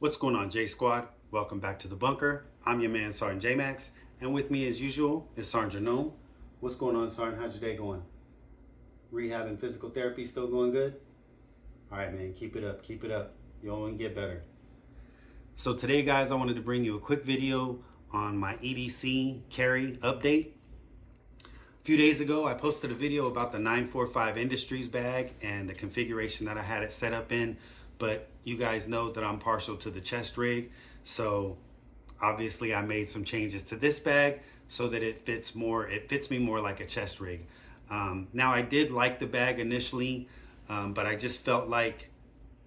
What's going on, J Squad? Welcome back to the bunker. I'm your man, Sergeant J Max, and with me, as usual, is Sergeant Gnome. What's going on, Sergeant? How's your day going? Rehab and physical therapy still going good? All right, man, keep it up, keep it up. You'll only get better. So today, guys, I wanted to bring you a quick video on my EDC carry update. A few days ago, I posted a video about the 945 Industries bag and the configuration that I had it set up in, but you guys know that I'm partial to the chest rig, so obviously I made some changes to this bag so that it fits me more like a chest rig. Now I did like the bag initially, but I just felt like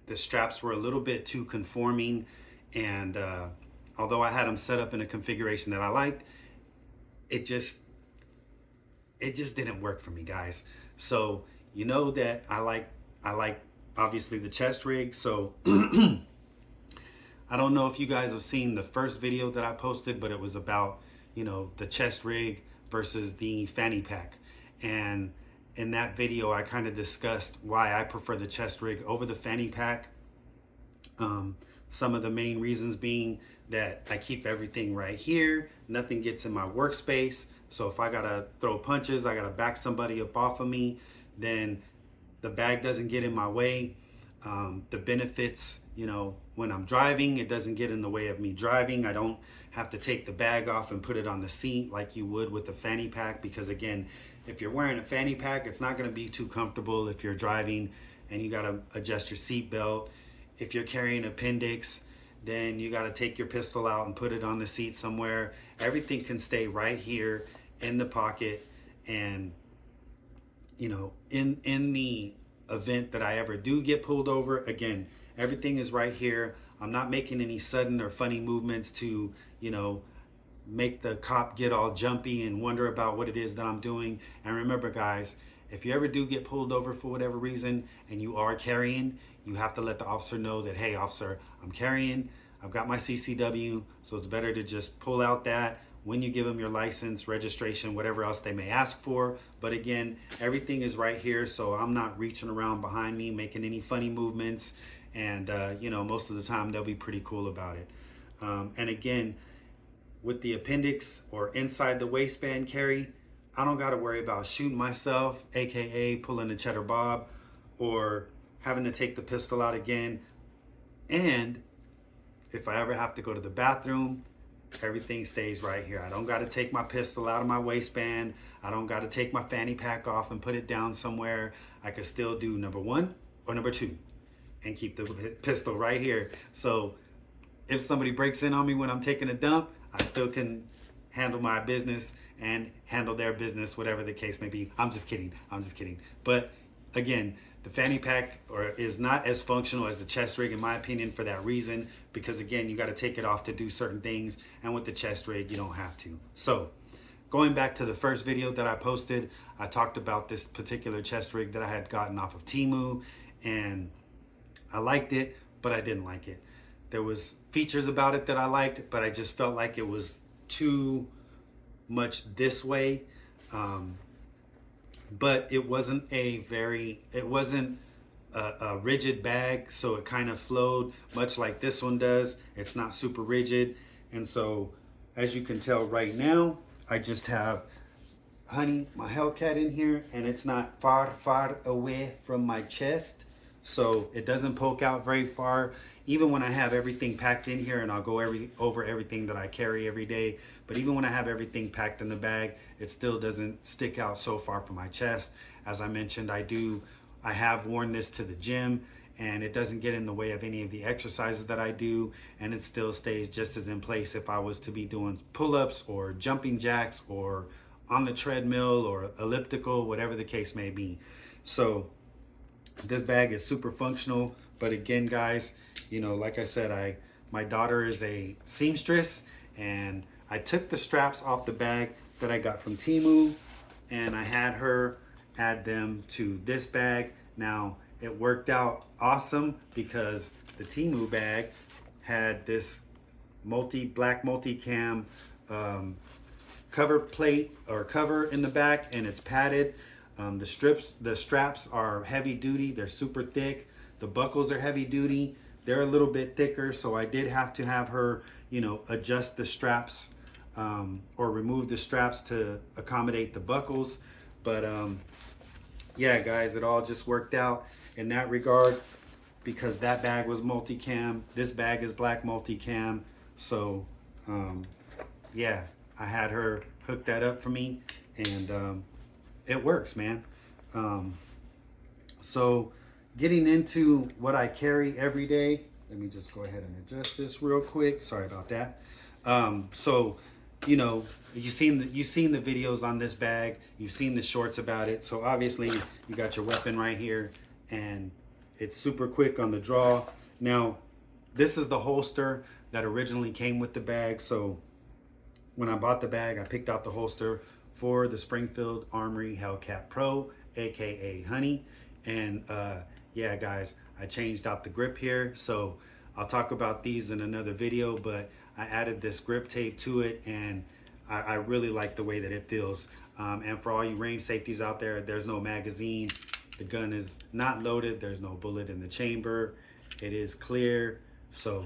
the straps were a little bit too conforming, and although I had them set up in a configuration that I liked, it just didn't work for me, guys. So you know that I like obviously the chest rig. So I don't know if you guys have seen the first video that I posted, but it was about, you know, the chest rig versus the fanny pack. And in that video, I kind of discussed why I prefer the chest rig over the fanny pack. Some of the main reasons being that I keep everything right here. Nothing gets in my workspace. So if I gotta throw punches, I gotta back somebody up off of me, then the bag doesn't get in my way. The benefits, you know, when I'm driving, it doesn't get in the way of me driving. I don't have to take the bag off and put it on the seat like you would with the fanny pack, because again, if you're wearing a fanny pack, it's not gonna be too comfortable if you're driving and you gotta adjust your seat belt. If you're carrying appendix, then you gotta take your pistol out and put it on the seat somewhere. Everything can stay right here in the pocket, and you know, in the event that I ever do get pulled over, again, everything is right here. I'm not making any sudden or funny movements to, you know, make the cop get all jumpy and wonder about what it is that I'm doing. And remember, guys, if you ever do get pulled over for whatever reason and you are carrying, you have to let the officer know that, hey, officer, I'm carrying, I've got my CCW, so it's better to just pull out that when you give them your license, registration, whatever else they may ask for. But again, everything is right here, so I'm not reaching around behind me, making any funny movements. And, you know, most of the time they'll be pretty cool about it. And again, with the appendix or inside the waistband carry, I don't got to worry about shooting myself, AKA pulling a cheddar bob, or having to take the pistol out again. And if I ever have to go to the bathroom, everything stays right here. I don't got to take my pistol out of my waistband. I don't got to take my fanny pack off and put it down somewhere. I can still do number one or number two and keep the pistol right here. So if somebody breaks in on me when I'm taking a dump, I still can handle my business and handle their business, whatever the case may be. I'm just kidding. I'm just kidding. But again, the fanny pack is not as functional as the chest rig, in my opinion, for that reason, because again, you got to take it off to do certain things, and with the chest rig, you don't have to. So going back to the first video that I posted, I talked about this particular chest rig that I had gotten off of Temu, and I liked it, but I didn't like it. There was features about it that I liked, but I just felt like it was too much this way. But it wasn't a rigid bag, so it kind of flowed much like this one does. It's not super rigid. And so as you can tell right now, I just have Honey, my Hellcat, in here, and it's not far away from my chest, so it doesn't poke out very far. Even when I have everything packed in here, and I'll go over everything that I carry every day, but even when I have everything packed in the bag, it still doesn't stick out so far from my chest. As I mentioned, I have worn this to the gym, and it doesn't get in the way of any of the exercises that I do, and it still stays just as in place if I was to be doing pull-ups or jumping jacks or on the treadmill or elliptical, whatever the case may be. So this bag is super functional. But again, guys, you know, like I said, my daughter is a seamstress, and I took the straps off the bag that I got from Temu, and I had her add them to this bag. Now, it worked out awesome because the Temu bag had this black multicam cover plate or cover in the back, and it's padded. The straps are heavy duty. They're super thick. The buckles are heavy duty. they're a little bit thicker, so I did have to have her, you know, adjust the straps or remove the straps to accommodate the buckles. But yeah, guys, it all just worked out in that regard because that bag was multicam. This bag is black multicam. So yeah, I had her hook that up for me, and it works, man. So getting into what I carry every day, let me just go ahead and adjust this real quick. Sorry about that. So, you know, you've seen the videos on this bag. You've seen the shorts about it. So obviously you got your weapon right here, and it's super quick on the draw. Now, this is the holster that originally came with the bag. So when I bought the bag, I picked out the holster for the Springfield Armory Hellcat Pro, aka Honey. And yeah, guys, I changed out the grip here. So I'll talk about these in another video, but I added this grip tape to it, and I really like the way that it feels. And for all you range safeties out there, there's no magazine. The gun is not loaded. There's no bullet in the chamber. It is clear. So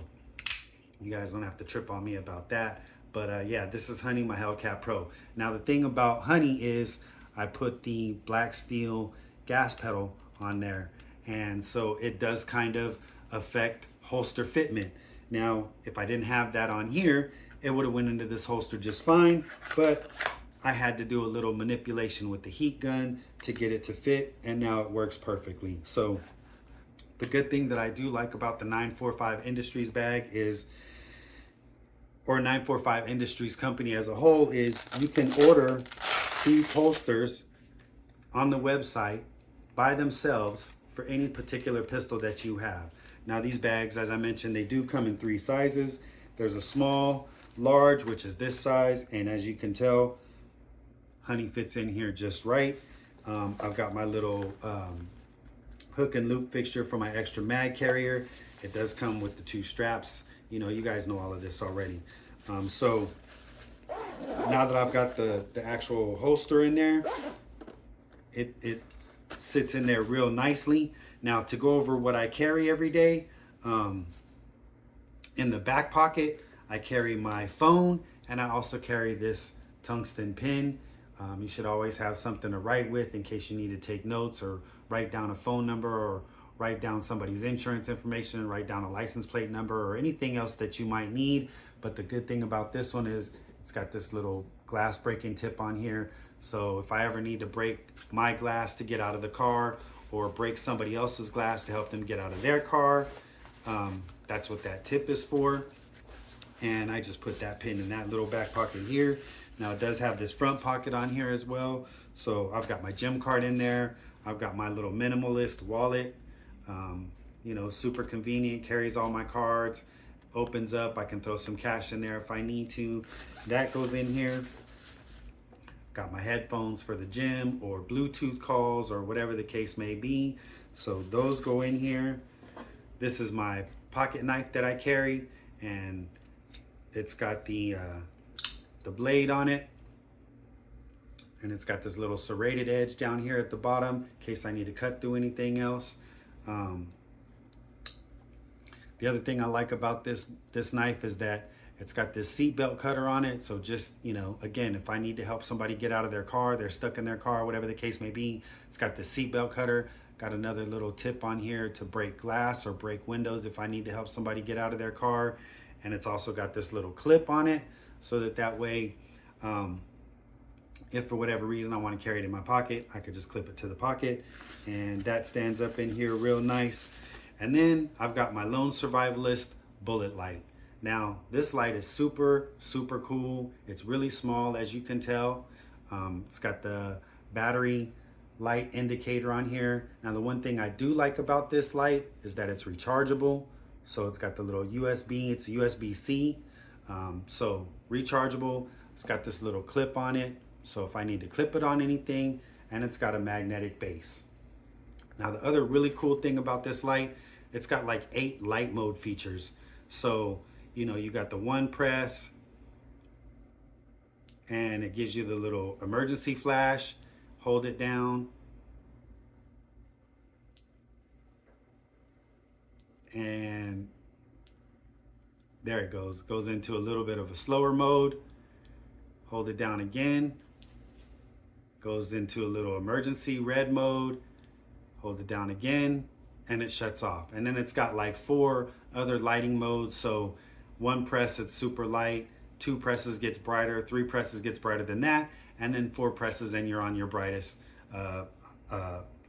you guys don't have to trip on me about that. But yeah, this is Honey, my Hellcat Pro. Now the thing about Honey is I put the black steel gas pedal on there, and so it does kind of affect holster fitment. Now, if I didn't have that on here, it would have went into this holster just fine, but I had to do a little manipulation with the heat gun to get it to fit, and now it works perfectly. So the good thing that I do like about the 945 Industries bag is, or 945 Industries company as a whole, is you can order these holsters on the website by themselves for any particular pistol that you have. Now these bags, as I mentioned, they do come in 3 sizes. There's a small, large, which is this size, and as you can tell, Honey fits in here just right. I've got my little hook and loop fixture for my extra mag carrier. It does come with the 2 straps. You know, you guys know all of this already. So now that I've got the actual holster in there, it sits in there real nicely. Now to go over what I carry every day, in the back pocket, I carry my phone, and I also carry this tungsten pin. You should always have something to write with in case you need to take notes or write down a phone number or write down somebody's insurance information, write down a license plate number or anything else that you might need. But the good thing about this one is it's got this little glass breaking tip on here. So if I ever need to break my glass to get out of the car or break somebody else's glass to help them get out of their car, that's what that tip is for. And I just put that pin in that little back pocket here. Now it does have this front pocket on here as well. So I've got my gym card in there. I've got my little minimalist wallet. You know, super convenient, carries all my cards, opens up. I can throw some cash in there if I need to. That goes in here. Got my headphones for the gym or Bluetooth calls or whatever the case may be. So those go in here. This is my pocket knife that I carry, and it's got the blade on it. And it's got this little serrated edge down here at the bottom in case I need to cut through anything else. The other thing I like about this knife is that it's got this seatbelt cutter on it. So just, you know, again, if I need to help somebody get out of their car, they're stuck in their car, whatever the case may be, it's got the seatbelt cutter. Got another little tip on here to break glass or break windows if I need to help somebody get out of their car. And it's also got this little clip on it so that way, if for whatever reason I want to carry it in my pocket, I could just clip it to the pocket, and that stands up in here real nice. And then I've got my Lone Survivalist bullet light. Now this light is super cool. It's really small, as you can tell. It's got the battery light indicator on here. Now the one thing I do like about this light is that it's rechargeable. So it's got the little USB, it's USB-C. So rechargeable. It's got this little clip on it. So if I need to clip it on anything, and it's got a magnetic base. Now the other really cool thing about this light, it's got like 8 light mode features. So, you know, you got the one press, and it gives you the little emergency flash. Hold it down, and There it goes. Goes into a little bit of a slower mode. Hold it down again. Goes into a little emergency red mode. Hold it down again, and it shuts off. And then it's got like 4 other lighting modes. So 1 press, it's super light. 2 presses gets brighter. 3 presses gets brighter than that. And then 4 presses and you're on your brightest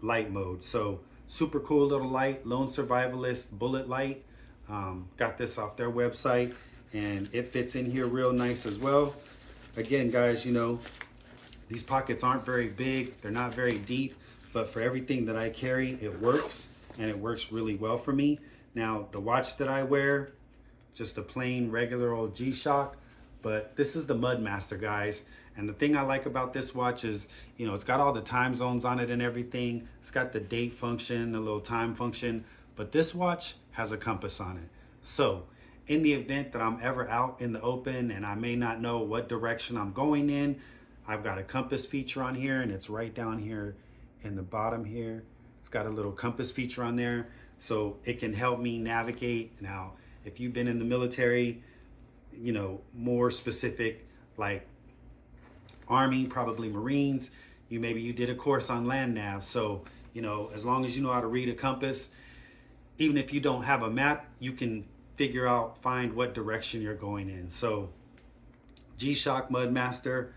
light mode. So super cool little light, Lone Survivalist bullet light. Got this off their website, and it fits in here real nice as well. Again, guys, you know, these pockets aren't very big. They're not very deep, but for everything that I carry, it works, and it works really well for me. Now, the watch that I wear, just a plain regular old G-Shock, but this is the Mudmaster, guys. And the thing I like about this watch is, you know, it's got all the time zones on it and everything. It's got the date function, the little time function, but this watch has a compass on it. So in the event that I'm ever out in the open and I may not know what direction I'm going in, I've got a compass feature on here, and it's right down here in the bottom here. It's got a little compass feature on there, so it can help me navigate. Now, if you've been in the military, you know, more specific, like Army, probably Marines, maybe you did a course on land nav. So, you know, as long as you know how to read a compass, even if you don't have a map, you can figure out, find what direction you're going in. So G-Shock Mudmaster,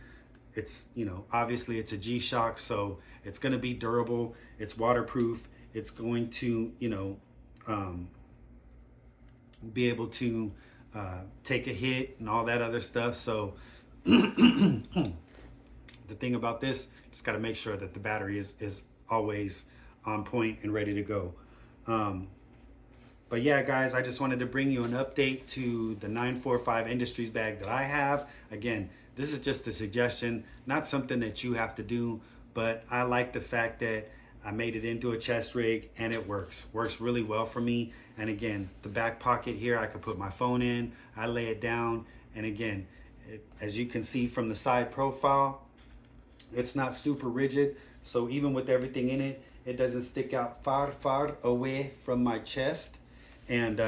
it's, you know, obviously it's a G-Shock, so it's going to be durable, it's waterproof, it's going to, you know, be able to take a hit and all that other stuff. So the thing about this, just got to make sure that the battery is always on point and ready to go. But yeah, guys, I just wanted to bring you an update to the 945 Industries bag that I have. Again, this is just a suggestion, not something that you have to do, but I like the fact that I made it into a chest rig and it works really well for me. And again, the back pocket here, I could put my phone in, I lay it down, and again, as you can see from the side profile, it's not super rigid. So even with everything in it, it doesn't stick out far away from my chest. And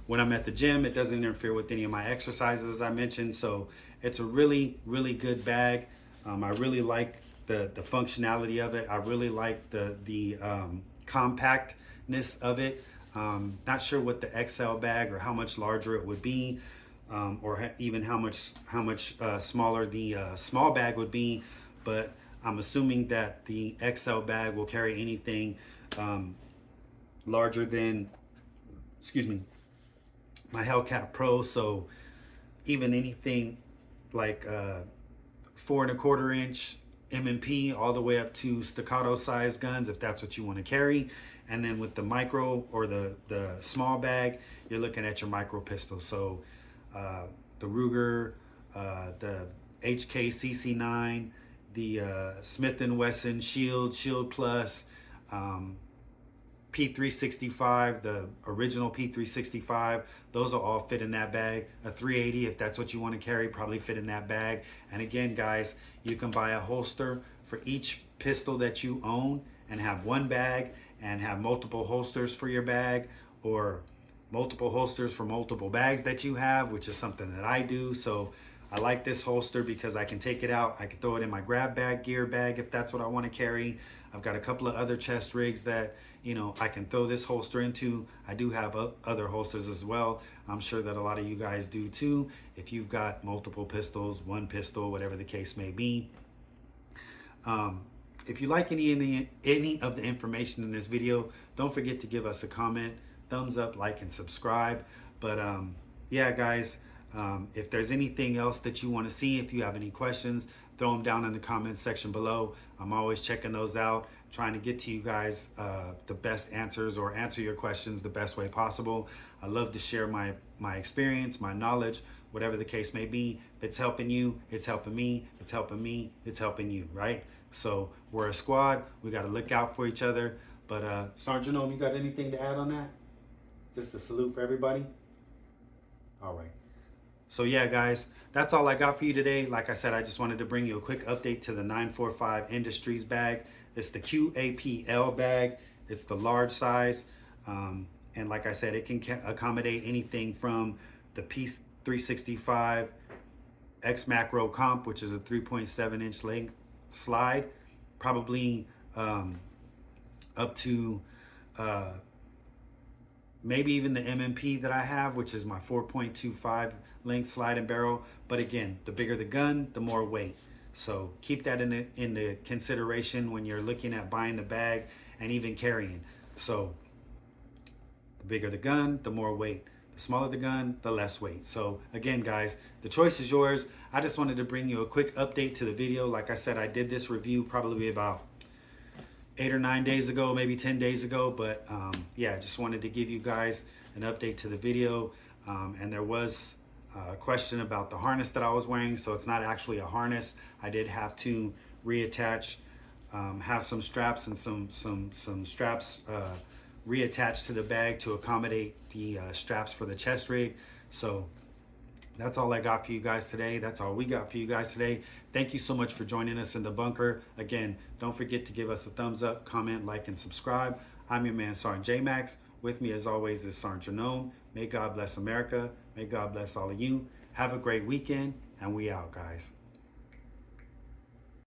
when I'm at the gym, it doesn't interfere with any of my exercises, as I mentioned. So it's a really good bag. I really like the functionality of it. I really like the compactness of it. Not sure what the XL bag or how much larger it would be, or even how much smaller the small bag would be, but I'm assuming that the XL bag will carry anything larger than, excuse me, my Hellcat Pro. So even anything like 4 1/4 inch M&P all the way up to staccato size guns, if that's what you want to carry. And then with the micro or the small bag, you're looking at your micro pistol. So the Ruger, the HK CC9, the Smith & Wesson Shield Plus, P365, the original P365, those will all fit in that bag. A 380, if that's what you want to carry, probably fit in that bag. And again, guys, you can buy a holster for each pistol that you own and have one bag, and have multiple holsters for your bag, or multiple holsters for multiple bags that you have, which is something that I do. So I like this holster because I can take it out, I can throw it in my grab bag, gear bag, if that's what I want to carry. I've got a couple of other chest rigs that, you know, I can throw this holster into. I do have other holsters as well. I'm sure that a lot of you guys do too, if you've got multiple pistols, one pistol, whatever the case may be. If you like any of the information in this video, don't forget to give us a comment, thumbs up, like, and subscribe. But yeah, guys, if there's anything else that you want to see, if you have any questions, throw them down in the comments section below. I'm always checking those out, trying to get to you guys the best answers, or answer your questions the best way possible. I love to share my experience, my knowledge, whatever the case may be. If it's helping you, it's helping me. If it's helping me, it's helping you, right? So we're a squad. We got to look out for each other. But Sergeant Jerome, you got anything to add on that? Just a salute for everybody? All right. So yeah, guys, that's all I got for you today. Like I said, I just wanted to bring you a quick update to the 945 Industries bag. It's the QAPL bag. It's the large size. And like I said, it can accommodate anything from the Piece 365 X Macro Comp, which is a 3.7 inch length slide, probably up to maybe even the MMP that I have, which is my 4.25 length slide and barrel. But again, the bigger the gun, the more weight. So keep that in the consideration when you're looking at buying the bag and even carrying. So the bigger the gun, the more weight. The smaller the gun, the less weight. So again, guys, the choice is yours. I just wanted to bring you a quick update to the video. Like I said, I did this review probably about 8 or 9 days ago, maybe 10 days ago. But yeah, just wanted to give you guys an update to the video. And there was a question about the harness that I was wearing. So it's not actually a harness. I did have to reattach, have some straps and some straps reattached to the bag to accommodate the straps for the chest rig. So that's all I got for you guys today. That's all we got for you guys today. Thank you so much for joining us in the bunker. Again, don't forget to give us a thumbs up, comment, like, and subscribe. I'm your man, Sergeant J-Max. With me, as always, is Sergeant Janome. May God bless America. May God bless all of you. Have a great weekend, and we out, guys.